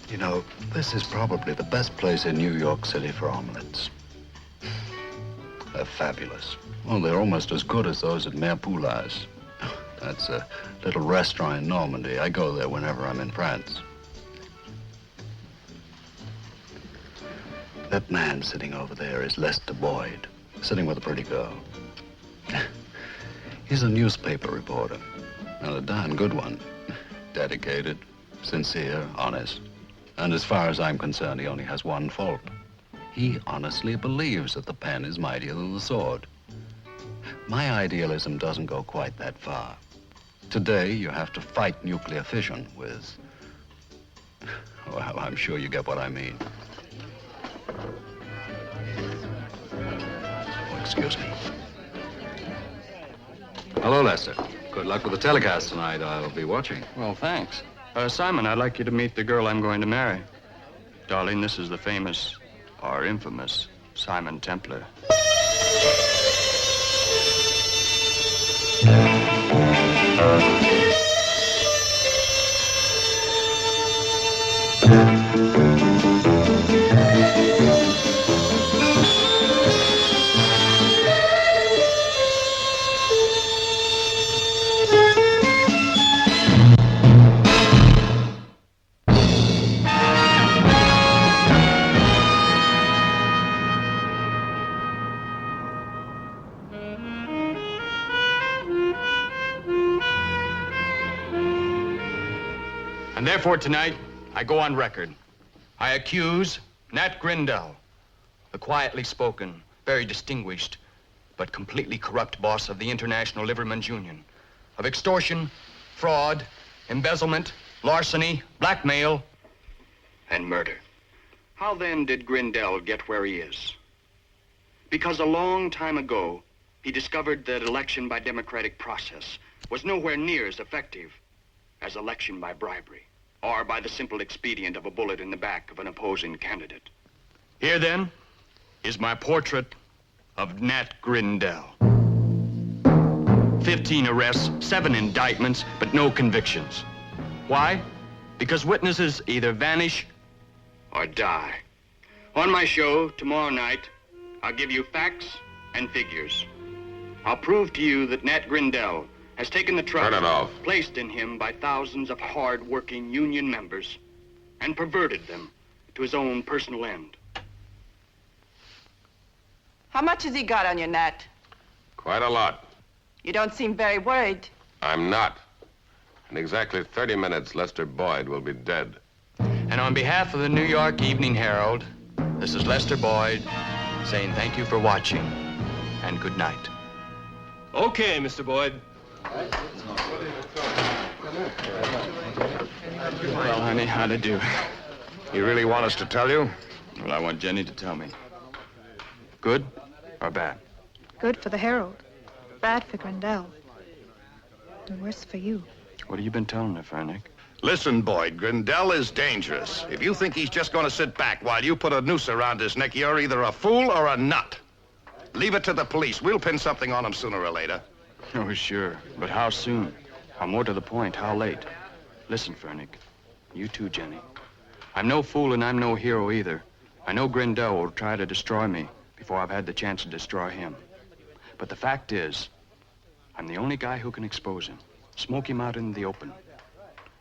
You know, this is probably the best place in New York City for omelets. They're fabulous. Well, they're almost as good as those at Mère Poulain's. That's a little restaurant in Normandy. I go there whenever I'm in France. That man sitting over there is Lester Boyd, sitting with a pretty girl. He's a newspaper reporter, and a darn good one. Dedicated, sincere, honest. And as far as I'm concerned, he only has one fault. He honestly believes that the pen is mightier than the sword. My idealism doesn't go quite that far. Today, you have to fight nuclear fission with... Well, I'm sure you get what I mean. Oh, excuse me. Hello, Lester. Good luck with the telecast tonight. I'll be watching. Well, thanks. Simon, I'd like you to meet the girl I'm going to marry. Darling, this is the famous, or infamous, Simon Templar. And therefore, tonight, I go on record. I accuse Nat Grindell, the quietly spoken, very distinguished, but completely corrupt boss of the International Livermen's Union, of extortion, fraud, embezzlement, larceny, blackmail, and murder. How then did Grindell get where he is? Because a long time ago, he discovered that election by democratic process was nowhere near as effective as election by bribery, or by the simple expedient of a bullet in the back of an opposing candidate. Here, then, is my portrait of Nat Grindell. 15 arrests, 7 indictments, but no convictions. Why? Because witnesses either vanish or die. On my show tomorrow night, I'll give you facts and figures. I'll prove to you that Nat Grindell has taken the trust placed in him by thousands of hard-working union members and perverted them to his own personal end. How much has he got on you, Nat? Quite a lot. You don't seem very worried. I'm not. In exactly 30 minutes, Lester Boyd will be dead. And on behalf of the New York Evening Herald, this is Lester Boyd saying thank you for watching and good night. Okay, Mr. Boyd. Well, honey, how'd I do? You really want us to tell you? Well, I want Jenny to tell me. Good or bad? Good for the Herald. Bad for Grindell. And worse for you. What have you been telling her, Fernick? Listen, Boyd, Grindell is dangerous. If you think he's just going to sit back while you put a noose around his neck, you're either a fool or a nut. Leave it to the police. We'll pin something on him sooner or later. Oh, sure. But how soon? Or more to the point, how late? Listen, Fernick. You too, Jenny. I'm no fool and I'm no hero either. I know Grindell will try to destroy me before I've had the chance to destroy him. But the fact is, I'm the only guy who can expose him, smoke him out in the open.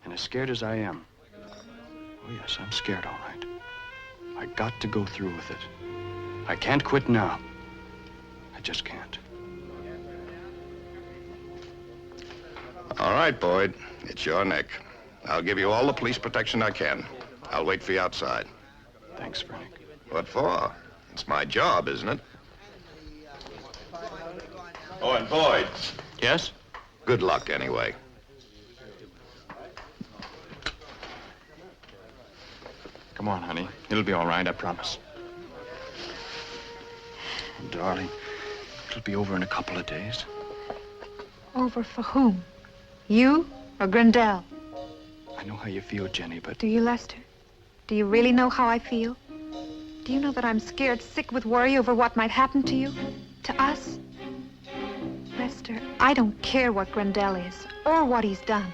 And as scared as I am, oh yes, I'm scared, all right. I got to go through with it. I can't quit now. I just can't. All right, Boyd. It's your neck. I'll give you all the police protection I can. I'll wait for you outside. Thanks, Fernick. What for? It's my job, isn't it? Oh, and Boyd. Yes? Good luck, anyway. Come on, honey. It'll be all right, I promise. Oh, darling, it'll be over in a couple of days. Over for whom? You or Grindell? I know how you feel, Jenny, but... Do you, Lester? Do you really know how I feel? Do you know that I'm scared sick with worry over what might happen to you? To us? Lester, I don't care what Grindell is or what he's done.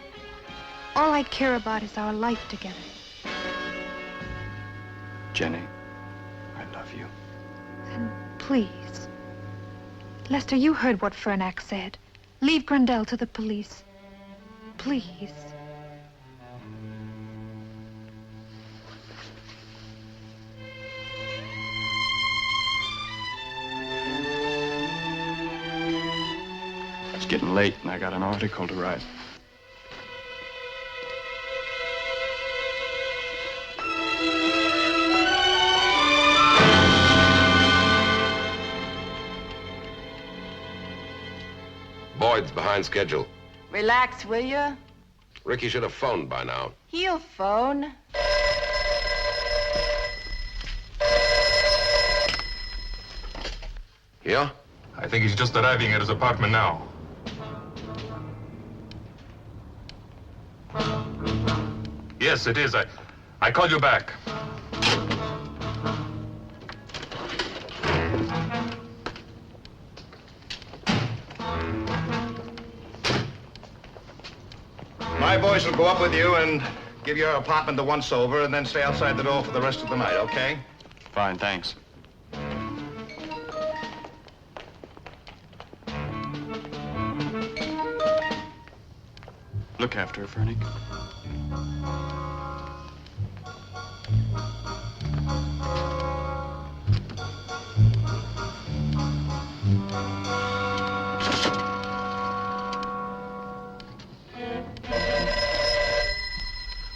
All I care about is our life together. Jenny, I love you. Then please. Lester, you heard what Fernac said. Leave Grandel to the police. Please. It's getting late, and I got an article to write. Boyd's behind schedule. Relax, will you? Ricky should have phoned by now. He'll phone. Yeah? I think he's just arriving at his apartment now. Yes, it is. I call you back. My boys will go up with you and give your apartment a once-over and then stay outside the door for the rest of the night, okay? Fine, thanks. Look after her, Fernie.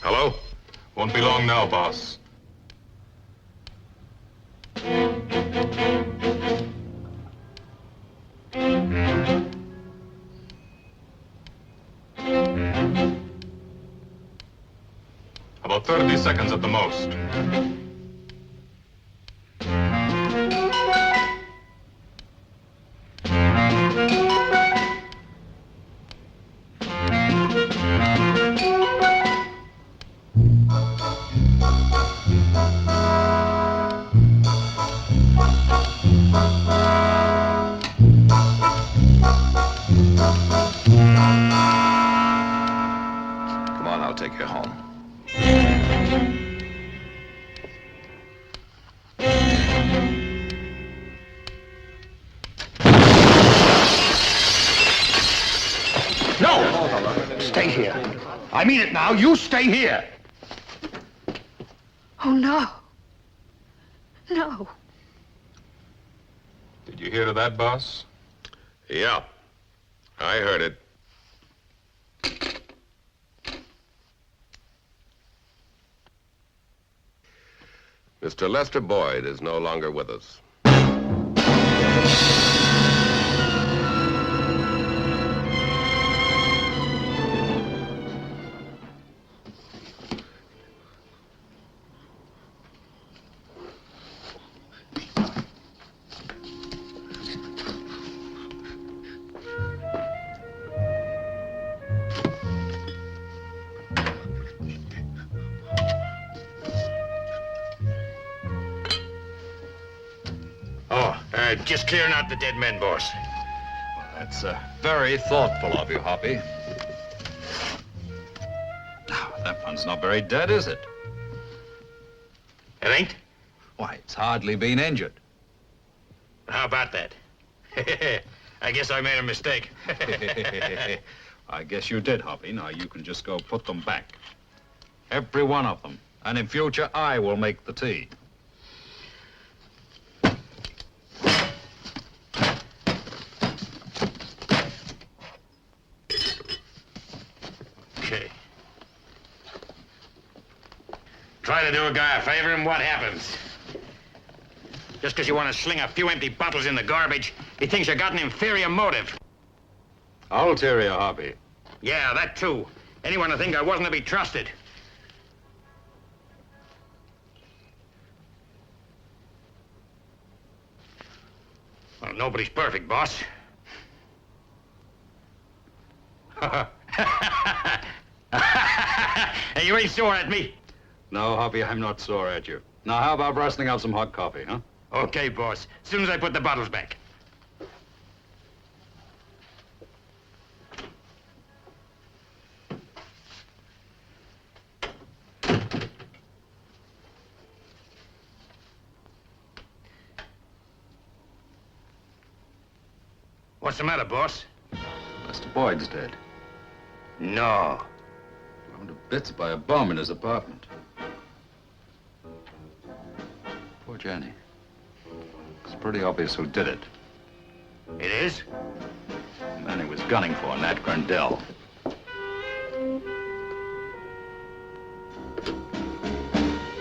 Hello? Won't be long now, boss. About 30 seconds at the most. Come on, I'll take you home. No! Stay here. I mean it now. You stay here. Oh, no. No. Did you hear that, boss? Yeah. I heard it. Mr. Lester Boyd is no longer with us. Just clearing out the dead men, boss. That's very thoughtful of you, Hoppy. Oh, that one's not very dead, is it? It ain't? Why, it's hardly been injured. How about that? I guess I made a mistake. I guess you did, Hoppy. Now you can just go put them back. Every one of them. And in future, I will make the tea. Okay. Try to do a guy a favor, and what happens? Just because you want to sling a few empty bottles in the garbage, he thinks you got an inferior motive. Ulterior, Hoppy. Yeah, that too. Anyone to think I wasn't to be trusted. Well, nobody's perfect, boss. Hey, you ain't sore at me. No, Hoppy, I'm not sore at you. Now, how about rustling out some hot coffee, huh? Okay, boss. As soon as I put the bottles back. What's the matter, boss? Mr. Boyd's dead. No. Blown to bits by a bomb in his apartment. Poor Jenny. It's pretty obvious who did it. It is? The man he was gunning for, Nat Grandell.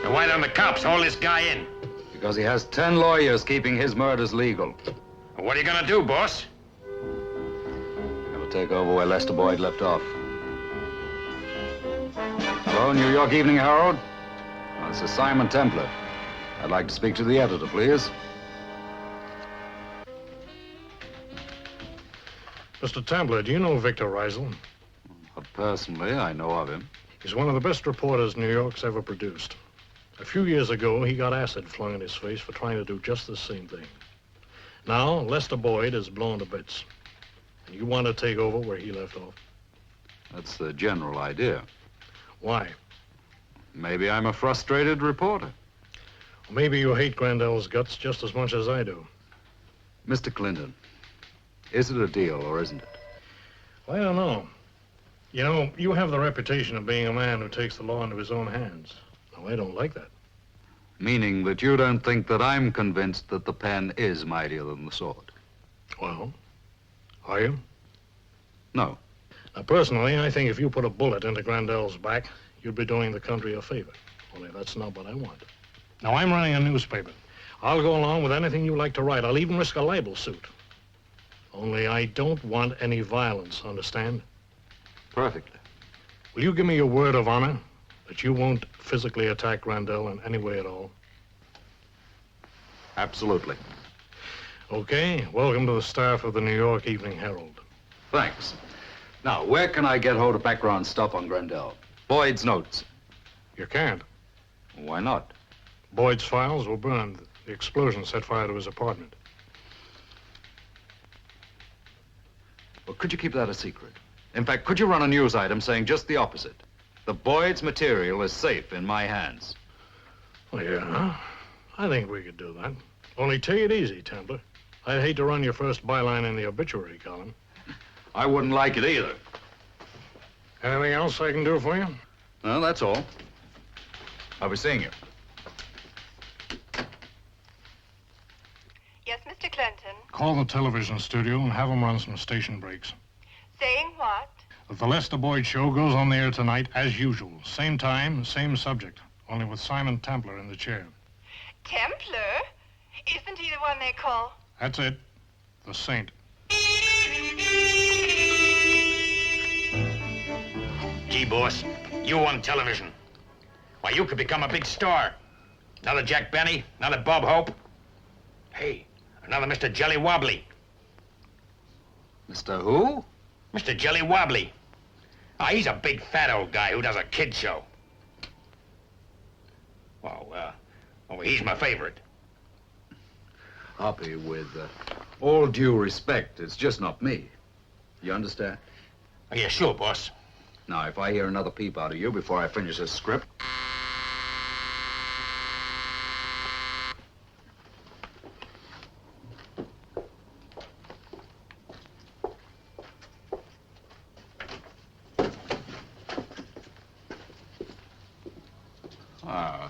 Now, why don't the cops hold this guy in? Because he has 10 lawyers keeping his murders legal. What are you gonna do, boss? We'll take over where Lester Boyd left off. Hello, New York Evening Herald. This is Simon Templar. I'd like to speak to the editor, please. Mr. Templar, do you know Victor Reisel? Not personally, I know of him. He's one of the best reporters New York's ever produced. A few years ago, he got acid flung in his face for trying to do just the same thing. Now, Lester Boyd is blown to bits. And you want to take over where he left off? That's the general idea. Why? Maybe I'm a frustrated reporter. Well, maybe you hate Grandell's guts just as much as I do. Mr. Clinton, is it a deal or isn't it? Well, I don't know. You know, you have the reputation of being a man who takes the law into his own hands. Now, I don't like that. Meaning that you don't think that I'm convinced that the pen is mightier than the sword? Well, are you? No. Now, personally, I think if you put a bullet into Grandell's back, you'd be doing the country a favor. Only that's not what I want. Now, I'm running a newspaper. I'll go along with anything you like to write. I'll even risk a libel suit. Only I don't want any violence, understand? Perfectly. Will you give me your word of honor that you won't physically attack Grandell in any way at all? Absolutely. Okay, welcome to the staff of the New York Evening Herald. Thanks. Now, where can I get hold of background stuff on Grandell? Boyd's notes. You can't. Why not? Boyd's files were burned. The explosion set fire to his apartment. Well, could you keep that a secret? In fact, could you run a news item saying just the opposite? The Boyd's material is safe in my hands. Well, yeah, I think we could do that. Only take it easy, Templar. I'd hate to run your first byline in the obituary column. I wouldn't like it either. Anything else I can do for you? Well, that's all. I'll be seeing you. Yes, Mr. Clinton. Call the television studio and have them run some station breaks. Saying what? That the Lester Boyd show goes on the air tonight as usual. Same time, same subject, only with Simon Templar in the chair. Templar? Isn't he the one they call? That's it. The Saint. Gee, boss, you on television. Why, you could become a big star. Another Jack Benny, another Bob Hope. Hey, another Mr. Jelly Wobbly. Mr. Who? Mr. Jelly Wobbly. He's a big fat old guy who does a kid show. Well, he's my favorite. Hoppy, with all due respect, it's just not me. You understand? Oh, yeah, sure, boss. Now, if I hear another peep out of you before I finish this script...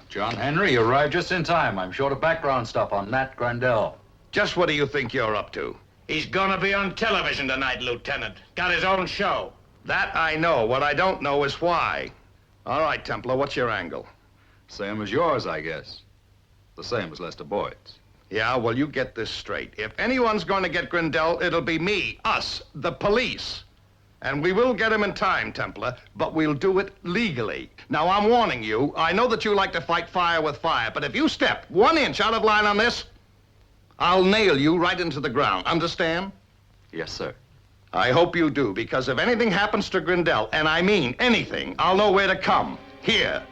John Henry, you arrived just in time. I'm short of background stuff on Nat Grandell. Just what do you think you're up to? He's gonna be on television tonight, Lieutenant. Got his own show. That I know. What I don't know is why. All right, Templar, what's your angle? Same as yours, I guess. The same as Lester Boyd's. Yeah, well, you get this straight. If anyone's going to get Grandell, it'll be me, us, the police. And we will get him in time, Templar, but we'll do it legally. Now, I'm warning you, I know that you like to fight fire with fire, but if you step 1 inch out of line on this, I'll nail you right into the ground. Understand? Yes, sir. I hope you do, because if anything happens to Grandell, and I mean anything, I'll know where to come. Here.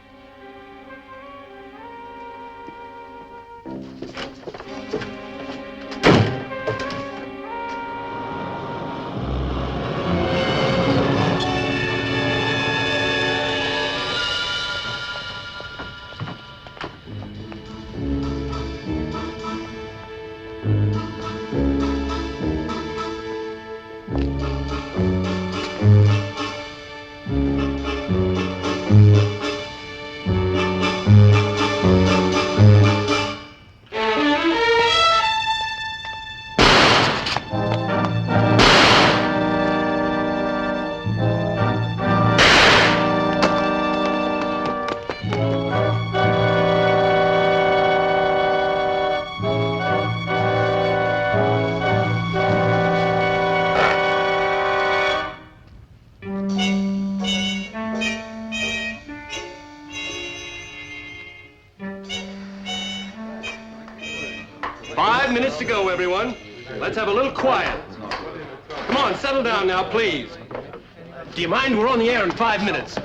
5 minutes to go, everyone. Let's have a little quiet. Come on, settle down now, please. Do you mind? We're on the air in 5 minutes.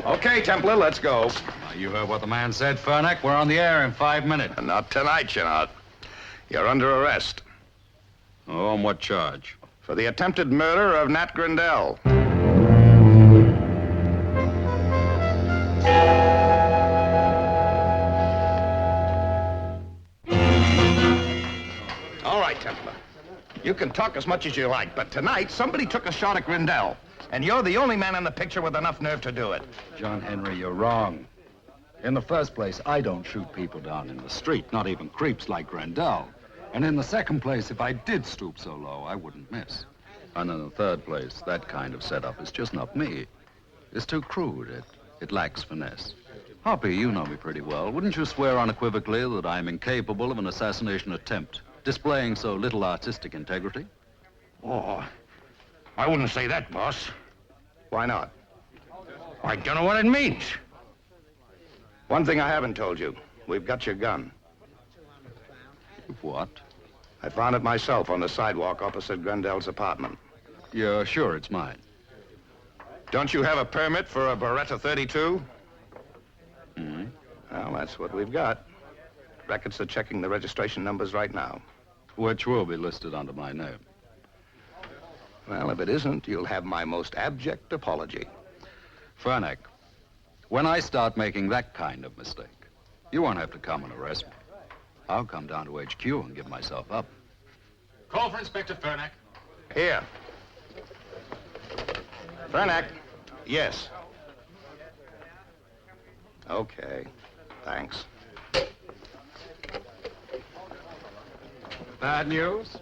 Okay, Templar, let's go. You heard what the man said, Furnack. We're on the air in 5 minutes. Not tonight, you're not. You're under arrest Oh, on what charge? for the attempted murder of Nat Grindell. All right, Templar. You can talk as much as you like, but tonight somebody took a shot at Grindell, and you're the only man in the picture with enough nerve to do it. John Henry, you're wrong. In the first place, I don't shoot people down in the street, not even creeps like Grindell. And in the second place, if I did stoop so low, I wouldn't miss. And in the third place, that kind of setup is just not me. It's too crude. It lacks finesse. Hoppy, you know me pretty well. Wouldn't you swear unequivocally that I'm incapable of an assassination attempt, displaying so little artistic integrity? Oh, I wouldn't say that, boss. Why not? I don't know what it means. One thing I haven't told you. We've got your gun. What? I found it myself on the sidewalk opposite Grindell's apartment. You're sure it's mine? Don't you have a permit for a Beretta 32? Mm-hmm. Well, that's what we've got. Records are checking the registration numbers right now. Which will be listed under my name. Well, if it isn't, you'll have my most abject apology. Furnack, when I start making that kind of mistake, you won't have to come and arrest me. I'll come down to HQ and give myself up. Call for Inspector Furnack. Here. Furnack. Yes. Okay. Thanks. Bad news?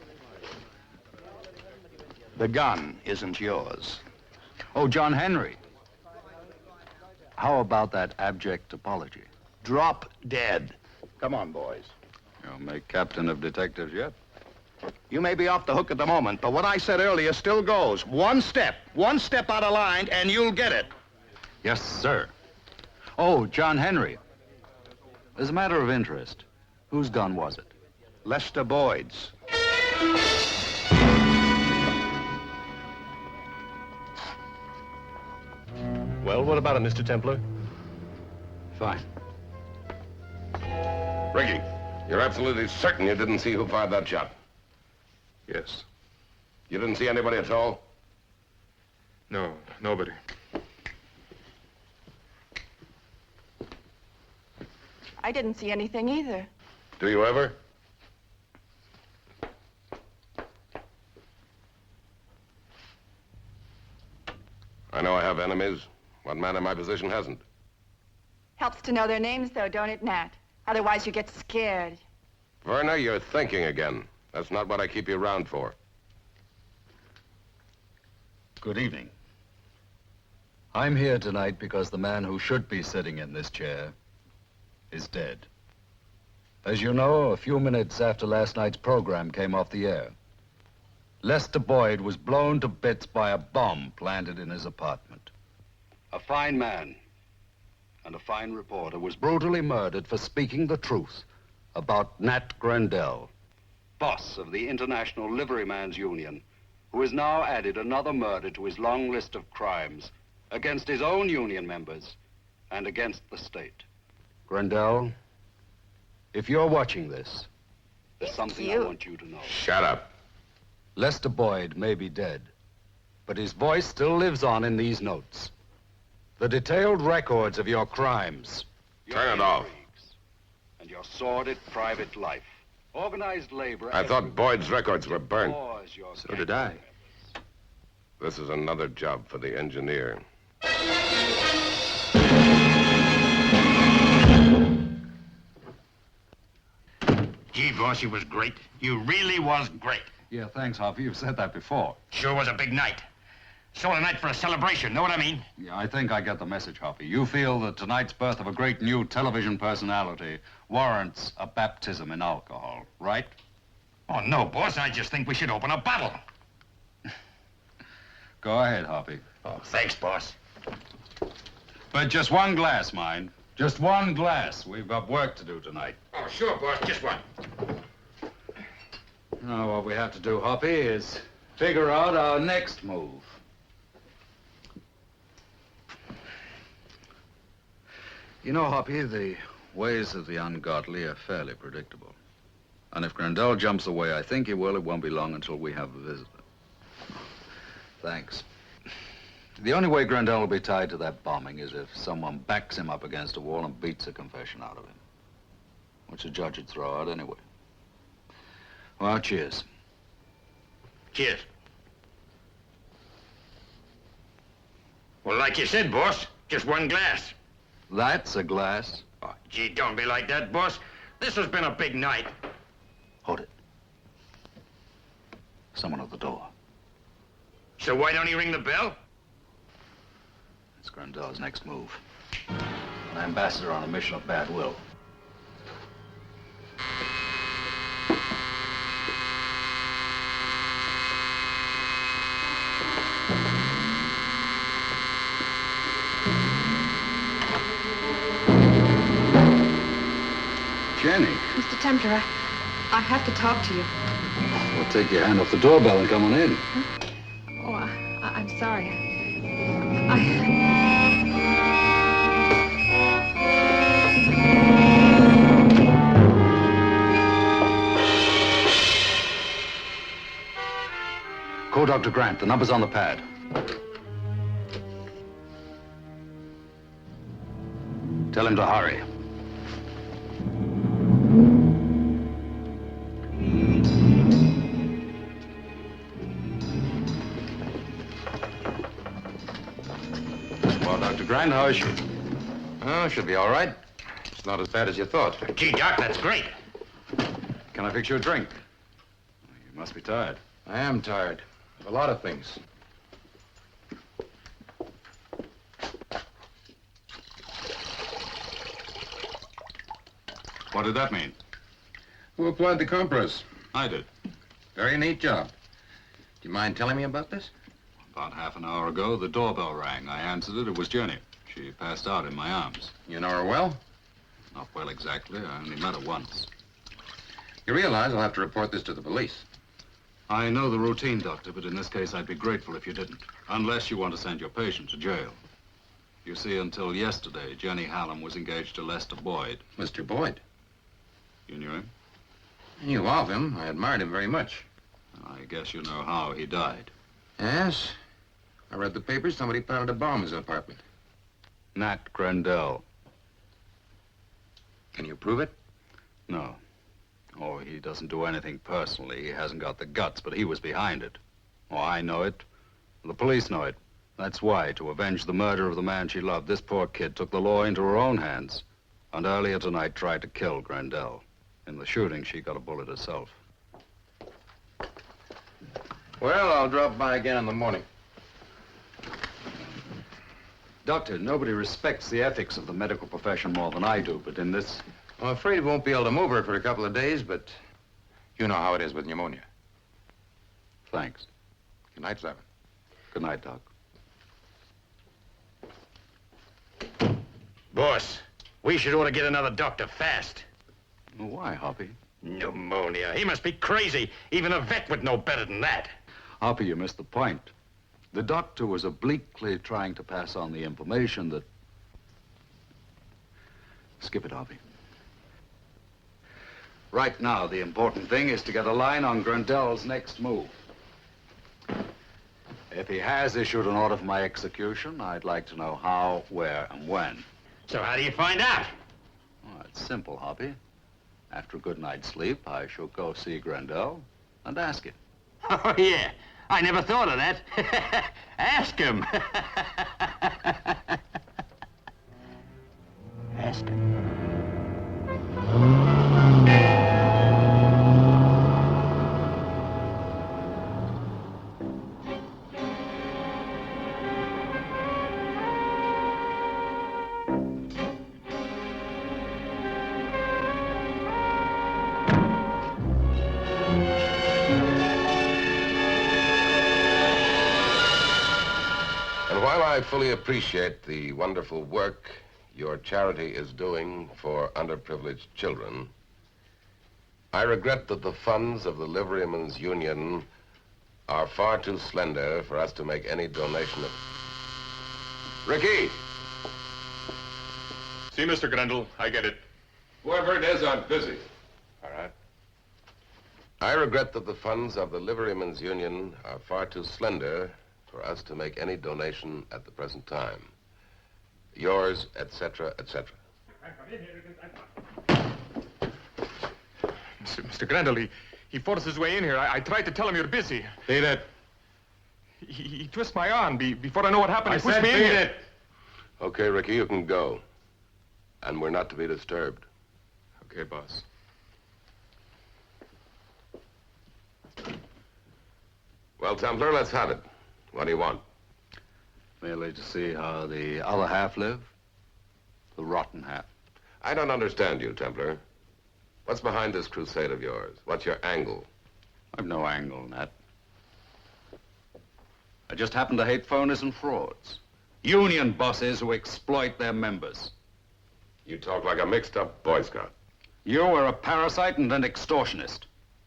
The gun isn't yours. Oh, John Henry. How about that abject apology? Drop dead. Come on, boys. You'll make captain of detectives yet? You may be off the hook at the moment, but what I said earlier still goes. One step out of line, and you'll get it. Yes, sir. Oh, John Henry. As a matter of interest, whose gun was it? Lester Boyd's. Well, what about it, Mr. Templar? Fine. Ricky, you're absolutely certain you didn't see who fired that shot? Yes. You didn't see anybody at all? No, nobody. I didn't see anything either. Do you ever? I know I have enemies. What man in my position hasn't? Helps to know their names, though, don't it, Nat? Otherwise, you get scared. Werner, you're thinking again. That's not what I keep you around for. Good evening. I'm here tonight because the man who should be sitting in this chair is dead. As you know, a few minutes after last night's program came off the air, Lester Boyd was blown to bits by a bomb planted in his apartment. A fine man and a fine reporter was brutally murdered for speaking the truth about Nat Grindell, boss of the International Liveryman's Union, who has now added another murder to his long list of crimes against his own union members and against the state. Grindell, if you're watching this, there's something I want you to know. Shut up. Lester Boyd may be dead, but his voice still lives on in these notes. The detailed records of your crimes. Turn it off. And your sordid private life. Organized labor. I thought Boyd's records were burnt. So did I. This is another job for the engineer. Gee, boss, you was great. You really was great. Yeah, thanks, Hoppy. You've said that before. Sure was a big night. Sort of night for a celebration, know what I mean? Yeah, I think I get the message, Hoppy. You feel that tonight's birth of a great new television personality warrants a baptism in alcohol, right? Oh, no, boss. I just think we should open a bottle. Go ahead, Hoppy. Oh, thanks, boss. But just one glass, mind. Just one glass. We've got work to do tonight. Oh, sure, boss. Just one. Now, what we have to do, Hoppy, is figure out our next move. You know, Hoppy, the ways of the ungodly are fairly predictable. And if Grandel jumps the way I think he will, it won't be long until we have a visitor. Thanks. The only way Grandel will be tied to that bombing is if someone backs him up against a wall and beats a confession out of him. Which the judge would throw out anyway. Well, cheers. Cheers. Well, like you said, boss, just one glass. That's a glass. Oh, gee, don't be like that, boss. This has been a big night. Hold it. Someone at the door. So why don't he ring the bell? It's Grandel's next move. An ambassador on a mission of bad will. Jenny. Mr. Templar, I have to talk to you. Well, take your hand off the doorbell and come on in. Oh, I'm sorry. Call Dr. Grant. The number's on the pad. Tell him to hurry. Well, Dr. Grant, how is she? Oh, she'll be all right. It's not as bad as you thought. Gee, Doc, that's great. Can I fix you a drink? You must be tired. I am tired of a lot of things. What did that mean? Who applied the compress? I did. Very neat job. Do you mind telling me about this? About half an hour ago, the doorbell rang. I answered it. It was Jenny. She passed out in my arms. You know her well? Not well exactly. I only met her once. You realize I'll have to report this to the police. I know the routine, Doctor, but in this case, I'd be grateful if you didn't. Unless you want to send your patient to jail. You see, until yesterday, Jenny Hallam was engaged to Lester Boyd. Mr. Boyd? You knew him? I knew of him. I admired him very much. I guess you know how he died. Yes. I read the papers. Somebody planted a bomb in his apartment. Nat Grandel. Can you prove it? No. Oh, he doesn't do anything personally. He hasn't got the guts, but he was behind it. Oh, I know it. The police know it. That's why, to avenge the murder of the man she loved, this poor kid took the law into her own hands. And earlier tonight tried to kill Grandel. In the shooting, she got a bullet herself. Well, I'll drop by again in the morning. Doctor, nobody respects the ethics of the medical profession more than I do, but in this... I'm afraid we won't be able to move her for a couple of days, but you know how it is with pneumonia. Thanks. Good night, Simon. Good night, Doc. Boss, we should ought to get another doctor fast. Well, why, Hoppy? Pneumonia. He must be crazy. Even a vet would know better than that. Hoppy, you missed the point. The doctor was obliquely trying to pass on the information that... Skip it, Hoppy. Right now, the important thing is to get a line on Grandel's next move. If he has issued an order for my execution, I'd like to know how, where, and when. So how do you find out? Well, it's simple, Hoppy. After a good night's sleep, I shall go see Grandel and ask him. Oh, yeah. I never thought of that. Ask him. Ask him. While I fully appreciate the wonderful work your charity is doing for underprivileged children, I regret that the funds of the Liverymen's Union are far too slender for us to make any donation of... Ricky! See, Mr. Grendel, I get it. Whoever it is, I'm busy. All right. I regret that the funds of the Liverymen's Union are far too slender for us to make any donation at the present time. Yours, etc., etc. Mr. Grendel, he forced his way in here. I tried to tell him you're busy. Beat it. He twists my arm. Before I know what happened, I he pushed said me in beat here. it. Okay, Ricky, you can go. And we're not to be disturbed. Okay, boss. Well, Templar, let's have it. What do you want? Merely to see how the other half live. The rotten half. I don't understand you, Templar. What's behind this crusade of yours? What's your angle? I've no angle, Nat. I just happen to hate phonies and frauds. Union bosses who exploit their members. You talk like a mixed-up Boy Scout. You are a parasite and an extortionist.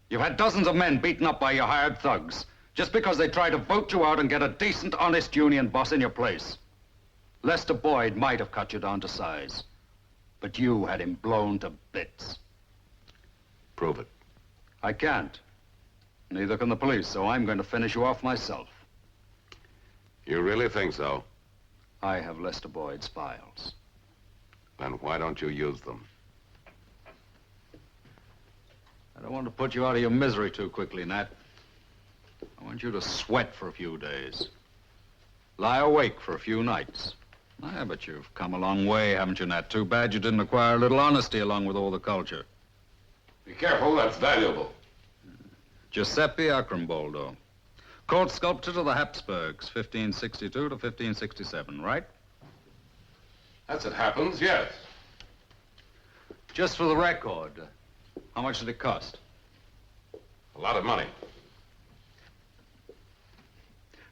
You've had dozens of men beaten up by your hired thugs just because they try to vote you out and get a decent, honest union boss in your place. Lester Boyd might have cut you down to size, but you had him blown to bits. Prove it. I can't. Neither can the police, so I'm going to finish you off myself. You really think so? I have Lester Boyd's files. Then why don't you use them? I don't want to put you out of your misery too quickly, Nat. I want you to sweat for a few days. Lie awake for a few nights. Ah, but you've come a long way, haven't you, Nat? Too bad you didn't acquire a little honesty along with all the culture. Be careful, that's valuable. Giuseppe Acramboldo. Court sculptor to the Habsburgs, 1562 to 1567, right? As it happens, yes. Just for the record, how much did it cost? A lot of money.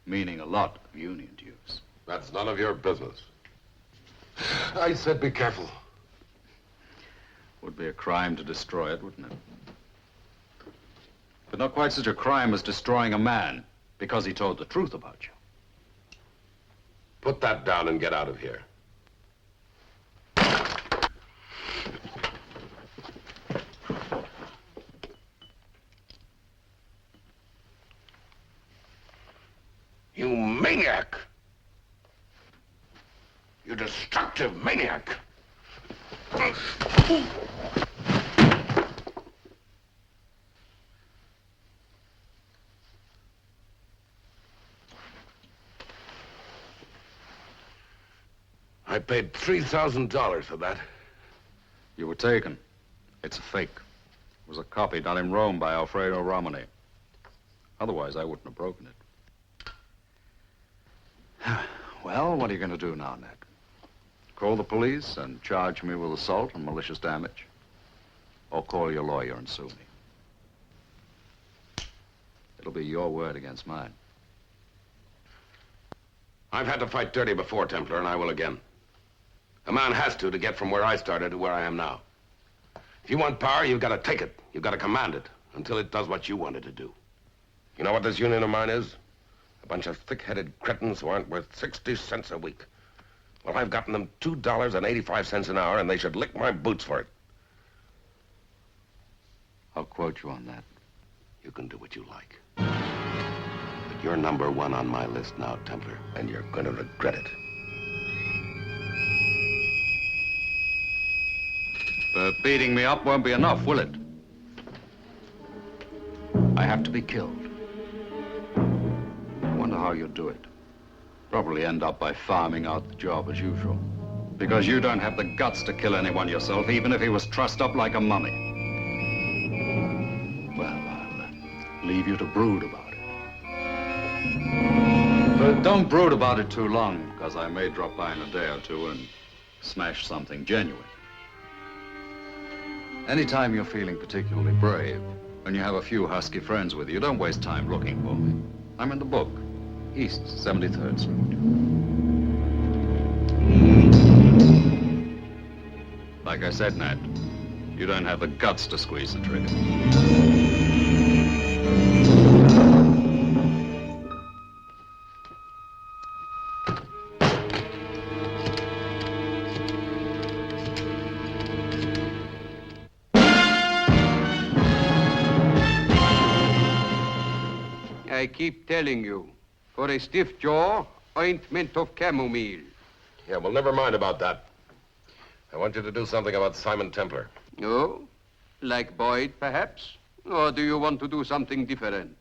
Meaning a lot of union dues. That's none of your business. I said be careful. Would be a crime to destroy it, wouldn't it? But not quite such a crime as destroying a man because he told the truth about you. Put that down and get out of here. You maniac! You destructive maniac! I paid $3,000 for that. You were taken. It's a fake. It was a copy done in Rome by Alfredo Romani. Otherwise, I wouldn't have broken it. Well, what are you going to do now, Ned? Call the police and charge me with assault and malicious damage? Or call your lawyer and sue me? It'll be your word against mine. I've had to fight dirty before, Templar, and I will again. A man has to get from where I started to where I am now. If you want power, you've got to take it. You've got to command it until it does what you want it to do. You know what this union of mine is? A bunch of thick-headed cretins who aren't worth 60 cents a week. Well, I've gotten them $2.85 an hour, and they should lick my boots for it. I'll quote you on that. You can do what you like. But you're number one on my list now, Templar, and you're going to regret it. But beating me up won't be enough, will it? I have to be killed. I wonder how you'll do it. Probably end up by farming out the job as usual. Because you don't have the guts to kill anyone yourself, even if he was trussed up like a mummy. Well, I'll leave you to brood about it. But don't brood about it too long, because I may drop by in a day or two and smash something genuine. Anytime you're feeling particularly brave, when you have a few husky friends with you, don't waste time looking for me. I'm in the book, East 73rd Street. Like I said, Nat, You don't have the guts to squeeze the trigger. I keep telling you, for a stiff jaw, ointment of chamomile. Yeah, well, never mind about that. I want you to do something about Simon Templar. Oh? Like Boyd, perhaps? Or do you want to do something different?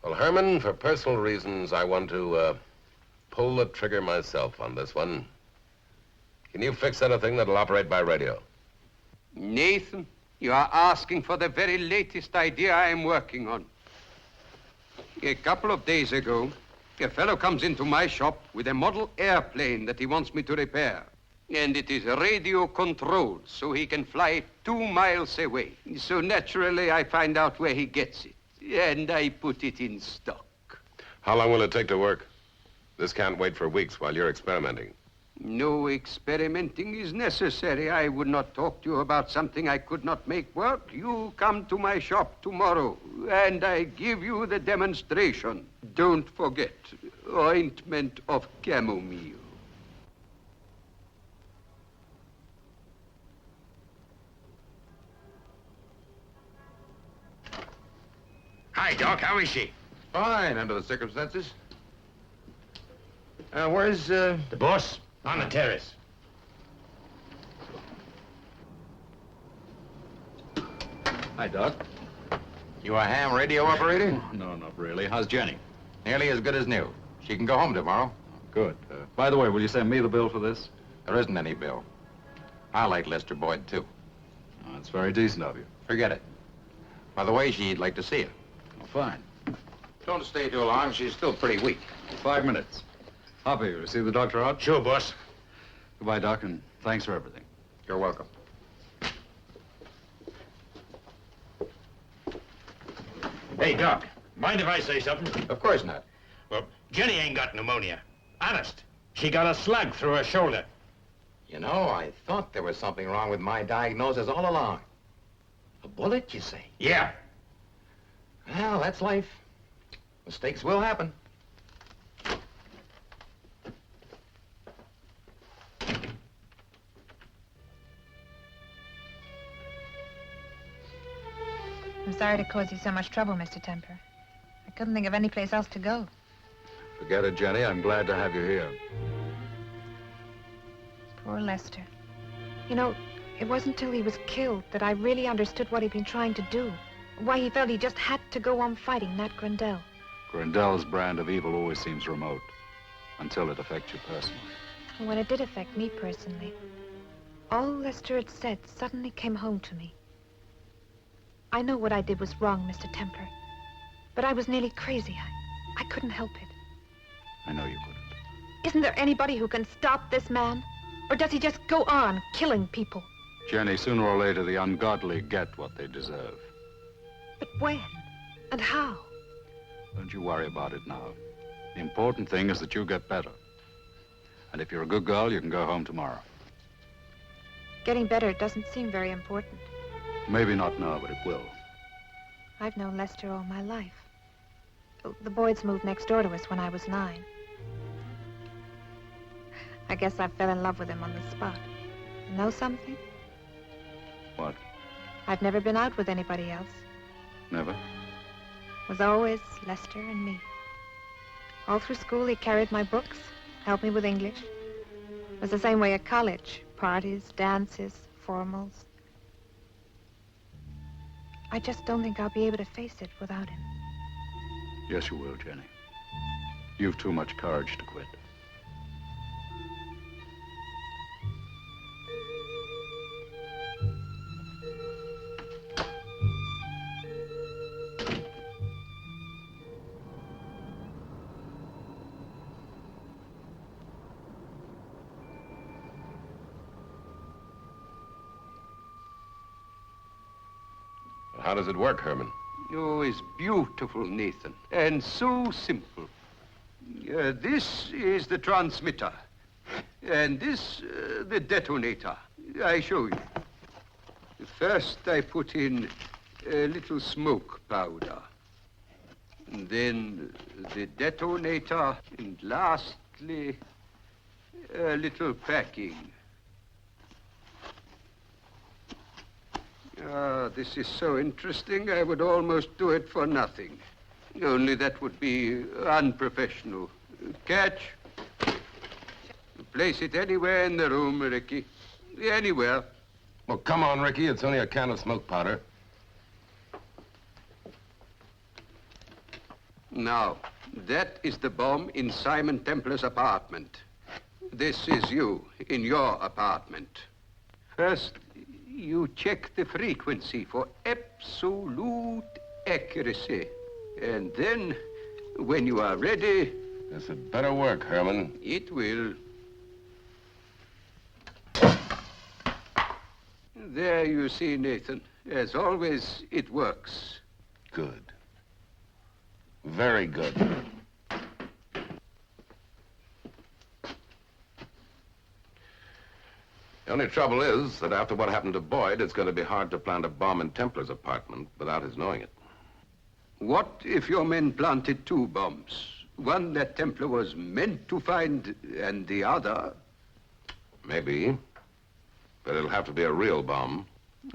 Well, Herman, for personal reasons, I want to pull the trigger myself on this one. Can you fix anything that'll operate by radio? Nathan, you are asking for the very latest idea I am working on. A couple of days ago, a fellow comes into my shop with a model airplane that he wants me to repair. And it is radio controlled, so he can fly 2 miles away. So naturally, I find out where he gets it, and I put it in stock. How long will it take to work? This can't wait for weeks while you're experimenting. No experimenting is necessary. I would not talk to you about something I could not make work. You come to my shop tomorrow, and I give you the demonstration. Don't forget, ointment of chamomile. Hi, Doc. How is she? Fine, under the circumstances. Where's, The boss? On the terrace. Hi, Doc. You a ham radio operator? No, not really. How's Jenny? Nearly as good as new. She can go home tomorrow. Good. By the way, will you send me the bill for this? There isn't any bill. I like Lester Boyd, too. Oh, that's very decent of you. Forget it. By the way, she'd like to see you. Oh, fine. Don't stay too long. She's still pretty weak. 5 minutes. Hoppy, you see the doctor out? Sure, boss. Goodbye, Doc, and thanks for everything. You're welcome. Hey, Doc. Mind if I say something? Of course not. Well, Jenny ain't got pneumonia. Honest. She got a slug through her shoulder. You know, I thought there was something wrong with my diagnosis all along. A bullet, you say? Yeah. Well, that's life. Mistakes will happen. I'm sorry to cause you so much trouble, Mr. Temper. I couldn't think of any place else to go. Forget it, Jenny. I'm glad to have you here. Poor Lester. You know, it wasn't till he was killed that I really understood what he'd been trying to do. Why he felt he just had to go on fighting Nat Grindell. Grindell's brand of evil always seems remote, until it affects you personally. And when it did affect me personally, all Lester had said suddenly came home to me. I know what I did was wrong, Mr. Temper, but I was nearly crazy. I couldn't help it. I know you couldn't. Isn't there anybody who can stop this man? Or does he just go on killing people? Jenny, sooner or later, the ungodly get what they deserve. But when? And how? Don't you worry about it now. The important thing is that you get better. And if you're a good girl, you can go home tomorrow. Getting better doesn't seem very important. Maybe not now, but it will. I've known Lester all my life. The Boyds moved next door to us when I was 9. I guess I fell in love with him on the spot. You know something? What? I've never been out with anybody else. Never? It was always Lester and me. All through school, he carried my books, helped me with English. It was the same way at college. Parties, dances, formals. I just don't think I'll be able to face it without him. Yes, you will, Jenny. You've too much courage to quit. How does it work, Herman? Oh, it's beautiful, Nathan, and so simple. This is the transmitter, and this, the detonator. I show you. First, I put in a little smoke powder. And then the detonator. And lastly, a little packing. Ah, this is so interesting, I would almost do it for nothing. Only that would be unprofessional. Catch. Place it anywhere in the room, Ricky. Anywhere. Well, come on, Ricky. It's only a can of smoke powder. Now, that is the bomb in Simon Templar's apartment. This is you in your apartment. First, you check the frequency for absolute accuracy. And then, when you are ready... This had better work, Herman. It will. There you see, Nathan. As always, it works. Good. Very good. The only trouble is that after what happened to Boyd, it's going to be hard to plant a bomb in Templar's apartment without his knowing it. What if your men planted two bombs? One that Templar was meant to find, and the other... Maybe. But it'll have to be a real bomb.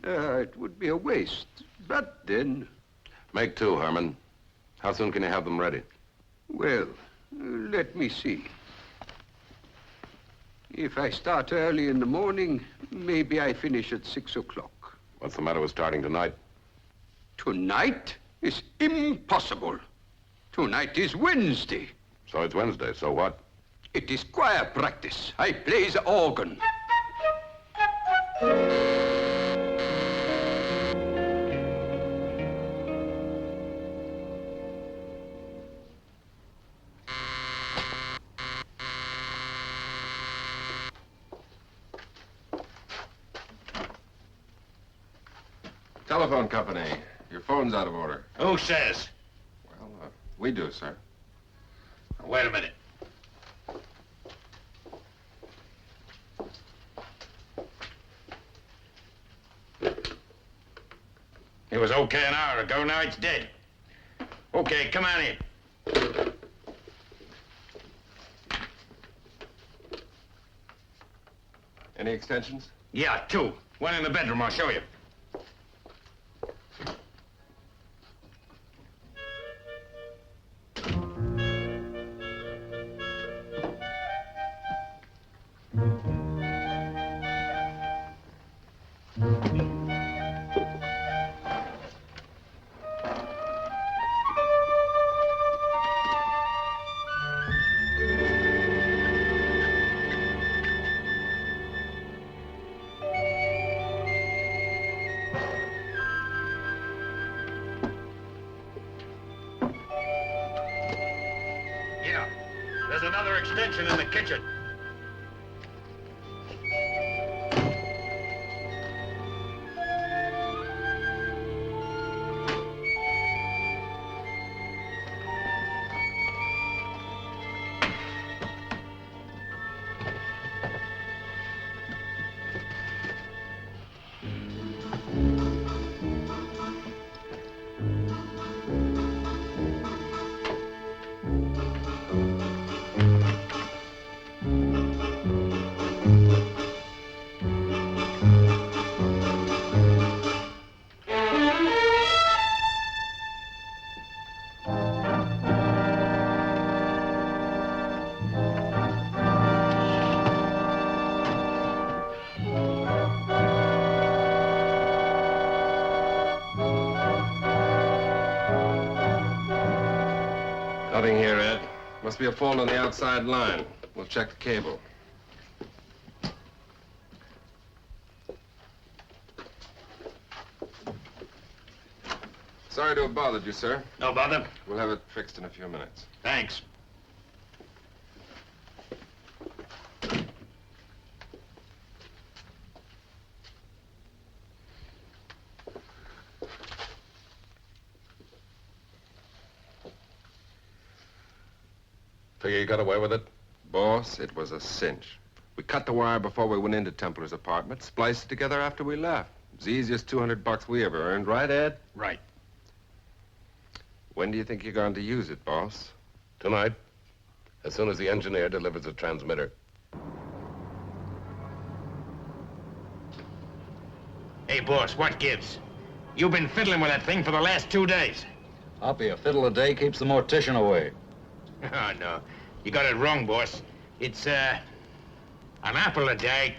It would be a waste. But then... Make two, Herman. How soon can you have them ready? Well, let me see. If I start early in the morning, maybe I finish at 6 o'clock. What's the matter with starting tonight? Tonight is impossible. Tonight is Wednesday. So it's Wednesday, so what? It is choir practice. I play the organ. Telephone company. Your phone's out of order. Who says? Well, we do, sir. Wait a minute. It was okay an hour ago, now it's dead. Okay, come on in. Any extensions? Yeah, two. One in the bedroom, I'll show you. There's another extension in the kitchen. Nothing here, Ed. Must be a fault on the outside line. We'll check the cable. Sorry to have bothered you, sir. No bother. We'll have it fixed in a few minutes. Thanks. Figure you got away with it? Boss, it was a cinch. We cut the wire before we went into Templar's apartment, spliced it together after we left. It's the easiest $200 we ever earned, right, Ed? Right. When do you think you're going to use it, boss? Tonight, as soon as the engineer delivers the transmitter. Hey, boss, what gives? You've been fiddling with that thing for the last 2 days. Hoppy, a fiddle a day keeps the mortician away. Oh, no. You got it wrong, boss. It's, an apple a day,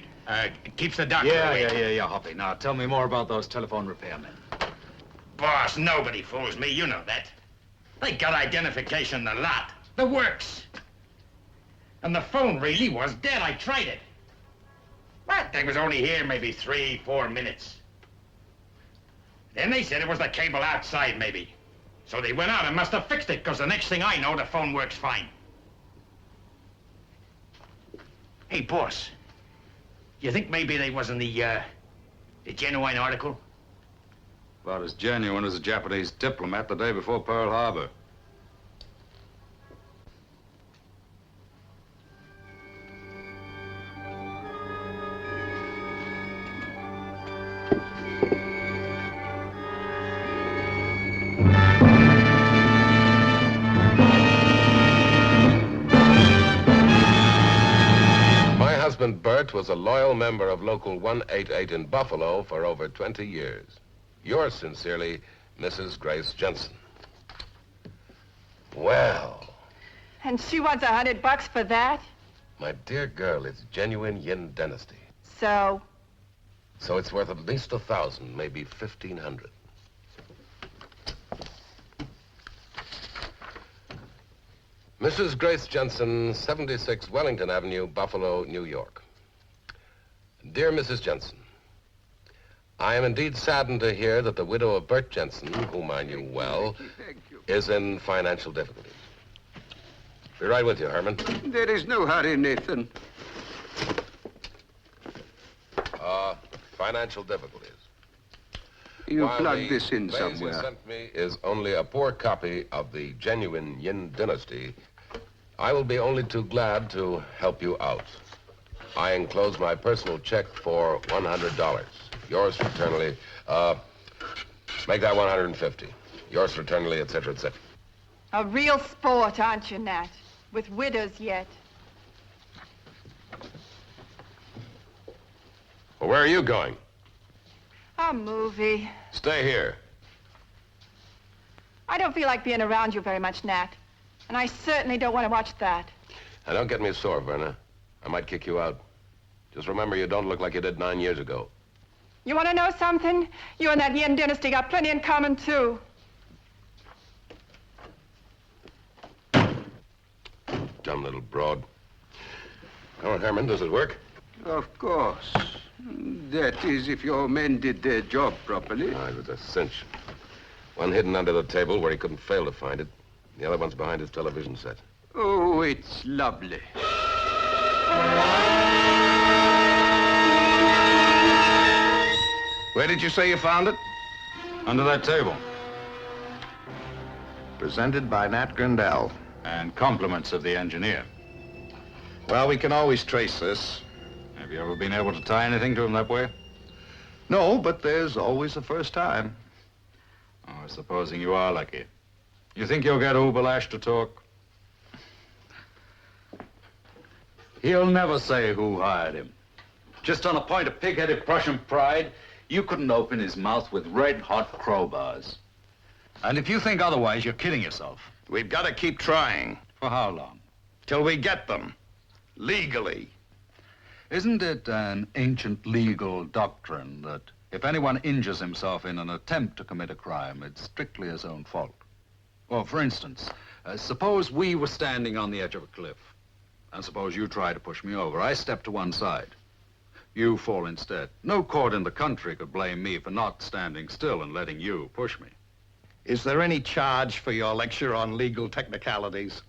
keeps the doctor away. Yeah, Hoppy. Now, tell me more about those telephone repairmen. Boss, nobody fools me. You know that. They got identification a lot. The works. And the phone really was dead. I tried it. What? They was only here maybe 3-4 minutes. Then they said it was the cable outside, maybe. So they went out and must have fixed it, because the next thing I know, the phone works fine. Hey, boss. You think maybe they was in the genuine article? About as genuine as a Japanese diplomat the day before Pearl Harbor. My husband, Bert, was a loyal member of Local 188 in Buffalo for over 20 years. Yours sincerely, Mrs. Grace Jensen. Well, And she wants $100 for that? my dear girl, it's genuine Yin dynasty. So, So it's worth at least 1,000, maybe 1,500. Mrs. Grace Jensen, 76 Wellington Avenue, Buffalo, New York. Dear Mrs. Jensen, I am indeed saddened to hear that the widow of Bert Jensen, whom I knew well, is in financial difficulties. Be right with you, Herman. There is no hurry, Nathan. Financial difficulties. You While plug the this in mails somewhere. you sent me is only a poor copy of the genuine Yin dynasty, I will be only too glad to help you out. I enclose my personal check for $100. Yours fraternally, make that 150. Yours fraternally, etc., etc. a real sport, aren't you, Nat? With widows yet. Well, where are you going? A movie. Stay here. I don't feel like being around you very much, Nat. And I certainly don't want to watch that. Now, don't get me sore, Verna. I might kick you out. Just remember, you don't look like you did 9 years ago. You want to know something? You and that Yin dynasty got plenty in common, too. Dumb little broad. Come on, Herman, does it work? Of course. That is, if your men did their job properly. Ah, it was a cinch. One hidden under the table where he couldn't fail to find it. The other one's behind his television set. Oh, it's lovely. Where did you say you found it? Under that table. Presented by Nat Grindell. And compliments of the engineer. Well, we can always trace this. Have you ever been able to tie anything to him that way? No, but there's always a first time. Oh, supposing you are lucky. You think you'll get Ubalash to talk? He'll never say who hired him. Just on a point of pig-headed Prussian pride, you couldn't open his mouth with red-hot crowbars. And if you think otherwise, you're kidding yourself. We've got to keep trying. For how long? Till we get them. Legally. Isn't it an ancient legal doctrine that if anyone injures himself in an attempt to commit a crime, it's strictly his own fault? Well, for instance, suppose we were standing on the edge of a cliff, and suppose you try to push me over. I step to one side. You fall instead. No court in the country could blame me for not standing still and letting you push me. Is there any charge for your lecture on legal technicalities?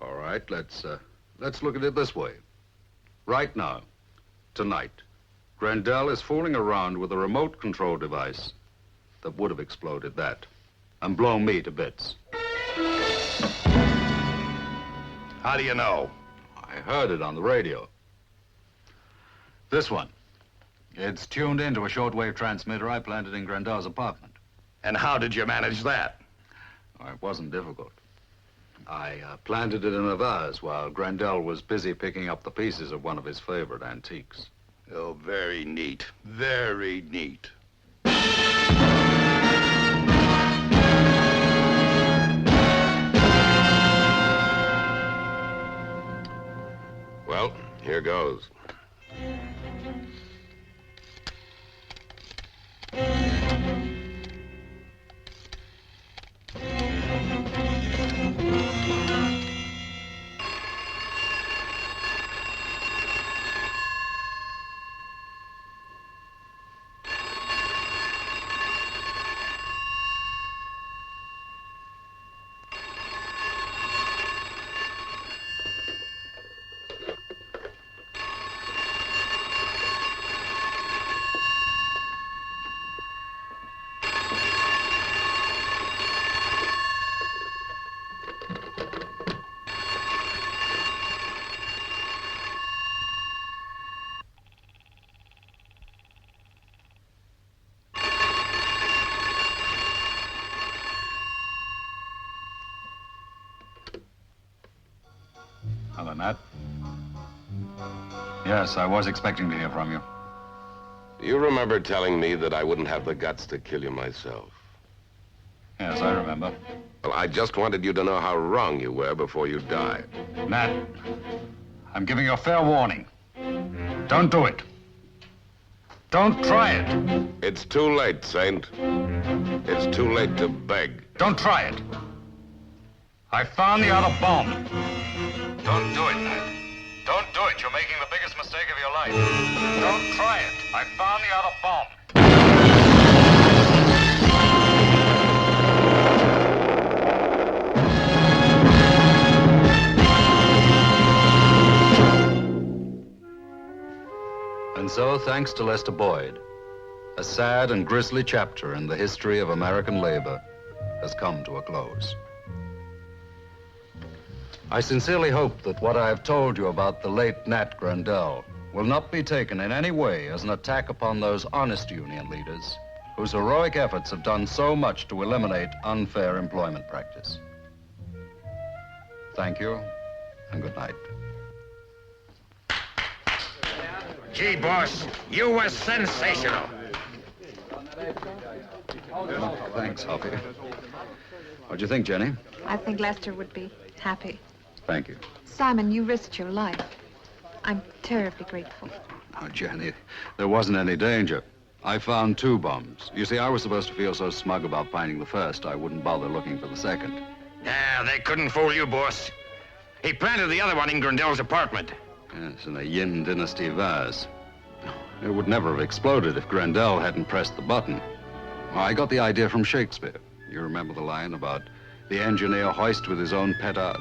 All right, let's look at it this way. Right now, tonight, Grandel is fooling around with a remote control device that would have exploded that and blown me to bits. How do you know? I heard it on the radio. This one. It's tuned into a shortwave transmitter I planted in Grendel's apartment. And how did you manage that? Oh, it wasn't difficult. I planted it in a vase while Grendel was busy picking up the pieces of one of his favorite antiques. Oh, very neat. Very neat. Well, here goes. Hello, Nat. Yes, I was expecting to hear from you. You remember telling me that I wouldn't have the guts to kill you myself? Yes, I remember. Well, I just wanted you to know how wrong you were before you died. Nat, I'm giving you a fair warning. Don't do it. Don't try it. It's too late, Saint. It's too late to beg. Don't try it. I found the other bomb. Don't do it, Nat. Don't do it. You're making the biggest mistake of your life. Don't try it. I found the other bomb. And so, thanks to Lester Boyd, a sad and grisly chapter in the history of American labor has come to a close. I sincerely hope that what I have told you about the late Nat Grendel will not be taken in any way as an attack upon those honest union leaders whose heroic efforts have done so much to eliminate unfair employment practice. Thank you, and good night. Gee, boss, you were sensational. Thanks, Hoppy. What'd you think, Jenny? I think Lester would be happy. Thank you. Simon, you risked your life. I'm terribly grateful. Oh, Jenny, there wasn't any danger. I found 2 bombs. You see, I was supposed to feel so smug about finding the first, I wouldn't bother looking for the second. Yeah, they couldn't fool you, boss. He planted the other one in Grendel's apartment. Yes, in a Yin Dynasty vase. It would never have exploded if Grendel hadn't pressed the button. Well, I got the idea from Shakespeare. You remember the line about the engineer hoist with his own petard?